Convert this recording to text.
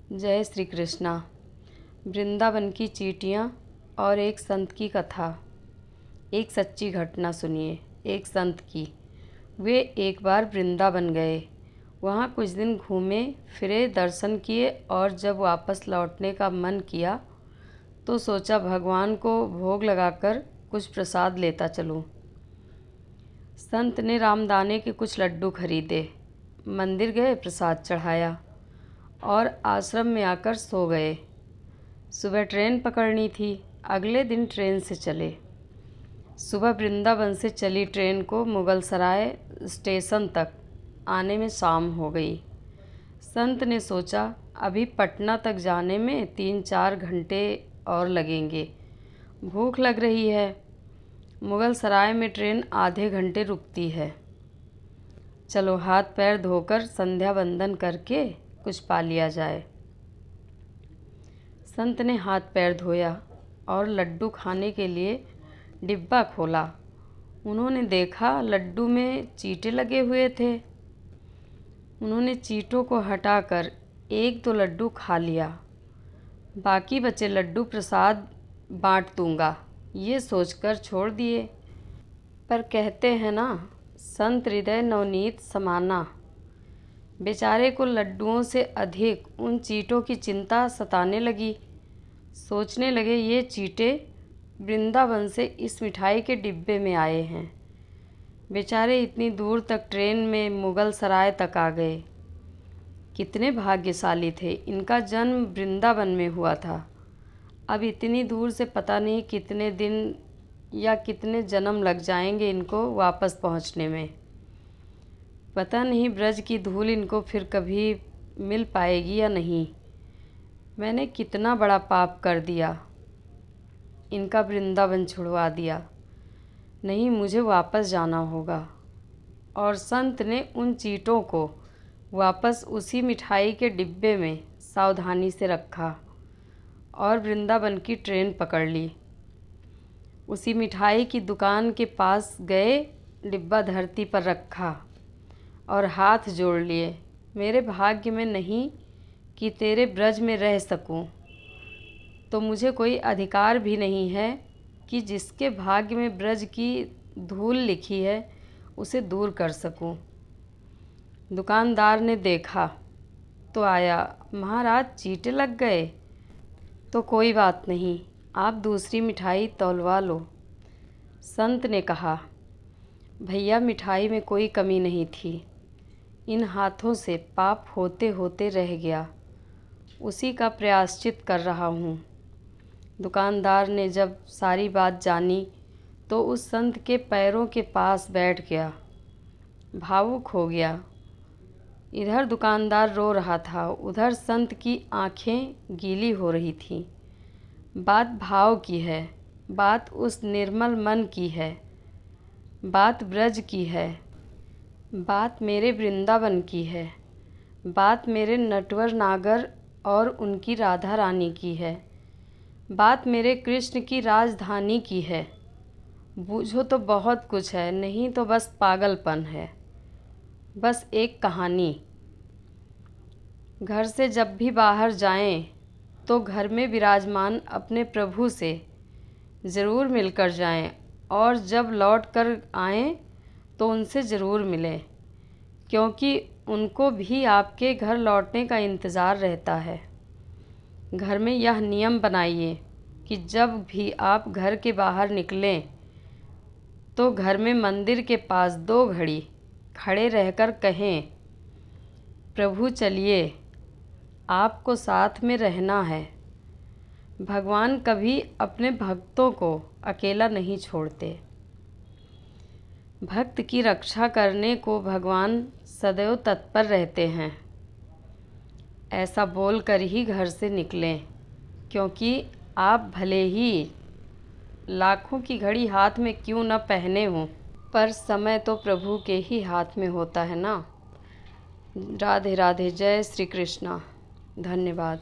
जय श्री कृष्णा। वृंदावन की चींटियाँ और एक संत की कथा। एक सच्ची घटना सुनिए। एक संत की। वे एक बार वृंदावन गए। वहाँ कुछ दिन घूमे फिरे, दर्शन किए और जब वापस लौटने का मन किया तो सोचा भगवान को भोग लगाकर कुछ प्रसाद लेता चलूँ। संत ने रामदाने के कुछ लड्डू खरीदे, मंदिर गए, प्रसाद चढ़ाया और आश्रम में आकर सो गए। सुबह ट्रेन पकड़नी थी। अगले दिन ट्रेन से चले। सुबह वृंदावन से चली ट्रेन को मुगल सराय स्टेशन तक आने में शाम हो गई। संत ने सोचा अभी पटना तक जाने में 3-4 घंटे और लगेंगे। भूख लग रही है। मुगल सराय में ट्रेन आधे घंटे रुकती है। चलो हाथ पैर धोकर संध्या वंदन करके कुछ पा लिया जाए। संत ने हाथ पैर धोया और लड्डू खाने के लिए डिब्बा खोला। उन्होंने देखा लड्डू में चींटे लगे हुए थे। उन्होंने चींटों को हटाकर 1-2 लड्डू खा लिया। बाकी बचे लड्डू प्रसाद बांट दूंगा, ये सोचकर छोड़ दिए। पर कहते हैं ना, संत हृदय नवनीत समाना। बेचारे को लड्डुओं से अधिक उन चींटों की चिंता सताने लगी। सोचने लगे ये चींटे वृंदावन से इस मिठाई के डिब्बे में आए हैं। बेचारे इतनी दूर तक ट्रेन में मुगल सराय तक आ गए। कितने भाग्यशाली थे, इनका जन्म वृंदावन में हुआ था। अब इतनी दूर से पता नहीं कितने दिन या कितने जन्म लग जाएंगे इनको वापस पहुंचने में। पता नहीं ब्रज की धूल इनको फिर कभी मिल पाएगी या नहीं। मैंने कितना बड़ा पाप कर दिया, इनका वृंदावन छुड़वा दिया। नहीं, मुझे वापस जाना होगा। और संत ने उन चींटों को वापस उसी मिठाई के डिब्बे में सावधानी से रखा और वृंदावन की ट्रेन पकड़ ली। उसी मिठाई की दुकान के पास गए, डिब्बा धरती पर रखा और हाथ जोड़ लिए। मेरे भाग्य में नहीं कि तेरे ब्रज में रह सकूं, तो मुझे कोई अधिकार भी नहीं है कि जिसके भाग्य में ब्रज की धूल लिखी है उसे दूर कर सकूं। दुकानदार ने देखा तो आया, महाराज चींटे लग गए। तो कोई बात नहीं, आप दूसरी मिठाई तौलवा लो। संत ने कहा, भैया मिठाई में कोई कमी नहीं थी, इन हाथों से पाप होते होते रह गया, उसी का प्रायश्चित कर रहा हूँ। दुकानदार ने जब सारी बात जानी तो उस संत के पैरों के पास बैठ गया, भावुक हो गया। इधर दुकानदार रो रहा था, उधर संत की आंखें गीली हो रही थीं। बात भाव की है, बात उस निर्मल मन की है, बात ब्रज की है, बात मेरे वृंदावन की है, बात मेरे नटवर नागर और उनकी राधा रानी की है, बात मेरे कृष्ण की राजधानी की है। बूझो तो बहुत कुछ है, नहीं तो बस पागलपन है, बस एक कहानी। घर से जब भी बाहर जाएं तो घर में विराजमान अपने प्रभु से ज़रूर मिलकर जाएं और जब लौट कर आएँ तो उनसे ज़रूर मिलें, क्योंकि उनको भी आपके घर लौटने का इंतज़ार रहता है। घर में यह नियम बनाइए कि जब भी आप घर के बाहर निकलें तो घर में मंदिर के पास 2 घड़ी खड़े रहकर कहें, प्रभु चलिए, आपको साथ में रहना है। भगवान कभी अपने भक्तों को अकेला नहीं छोड़ते। भक्त की रक्षा करने को भगवान सदैव तत्पर रहते हैं। ऐसा बोलकर ही घर से निकलें, क्योंकि आप भले ही लाखों की घड़ी हाथ में क्यों न पहने हों, पर समय तो प्रभु के ही हाथ में होता है ना। राधे राधे। जय श्री कृष्णा। धन्यवाद।